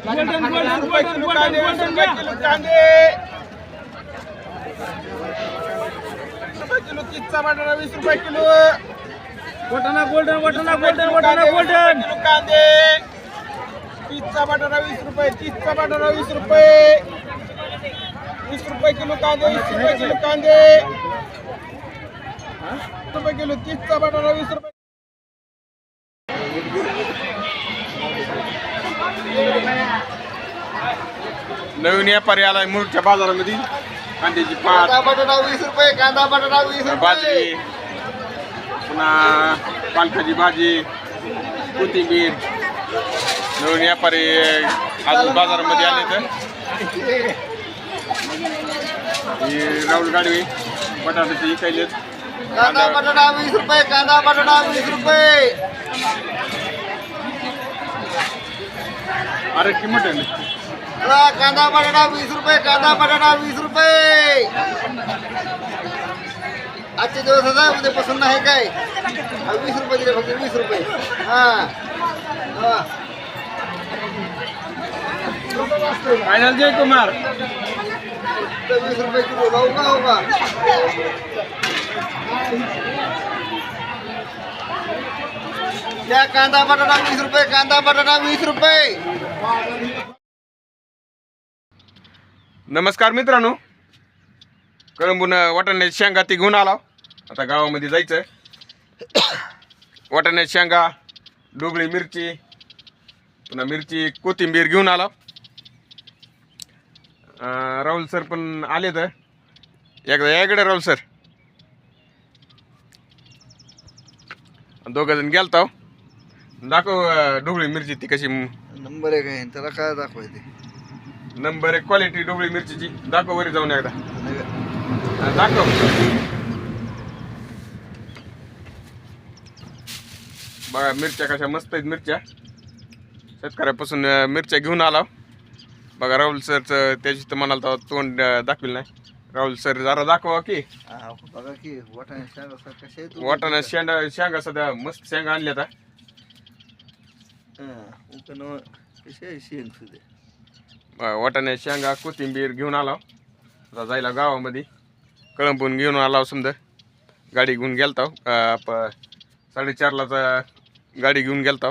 रुपये किलो कांदे, 20 रुपये किलो कांदे, 20 रुपये किलो तीसचा बटाटा, 20 रुपये किलो वटाणा गोल्डन वटाणा गोल्डन किलो कांदे, तीसचा बटाटा 20 रुपये, तीसचा बटाटा 20 रुपये, 20 रुपये किलो कांदे, 20 रुपये किलो कांदे, 20 रुपये किलो तीसचा बटाटा 20 रुपये. नवीन व्यापारी आलाय मुरुडच्या बाजारामध्ये. कांद्याची पात, बटाटा 20 रुपये, कांदा बटाटा 20 रुपये, भाजी, पुन्हा पालकाची भाजी, कोथिंबीर. नवीन व्यापारी आज बाजारामध्ये आले तर राहुल गाडवे बटाट्याची विकायलेत. कांदा बटाटा 20 रुपये, कांदा बटाटा 20 रुपये, अरे किंमत आहे. कांदा बटाटा 20 रुपये, कांदा बटाटा 20 रुपये. आजचे दिवस आता उद्यापासून नाही काय. 20 रुपये दिले फक्त, 20 रुपये. हा फायनल जय कुमार 20 रुपये किलो भाऊ का हो का. त्या कांदा बटाटा 20 रुपये, कांदा बटाटा 20 रुपये. नमस्कार मित्रांनो, कळंबून वाटाण्याची शेंगा ती घेऊन आला. आता गावामध्ये जायचं. वाटाण्याची शेंगा, डोबळी मिरची, पुन्हा मिरची, कोथिंबीर घेऊन आला. राहुल सर पण आले तर एकदा याकडे. राहुल सर दोघं जण गेलतो. दाखव डोबळी मिरची ती कशी. नंबर आहे काय त्याला काय दाखवायचे. नंबर 1 क्वालिटी डोबळी मिरचीची. दाखव वरी जाऊन एकदा. दाखव. बघा मिरच्या कशा मस्त आहेत. मिरच्या शेतकऱ्यापासून मिरच्या घेऊन आला. बघा राहुल सरचं त्याची तर म्हणाल तोंड दाखविल नाही. राहुल सर जरा दाखवा की. बघा की वाटाणे शेंगा कसे आहेत. वाटाणा शेंगा सध्या मस्त शेंगा आणल्या आता. कसे आहे शेंग सुद्धा. वाटाणे शेंगा, कोथिंबीर घेऊन आला. आता जायला गावामध्ये. कळंबून घेऊन आला. समजा गाडी घेऊन गेलता. 4:30 गाडी घेऊन गेलता.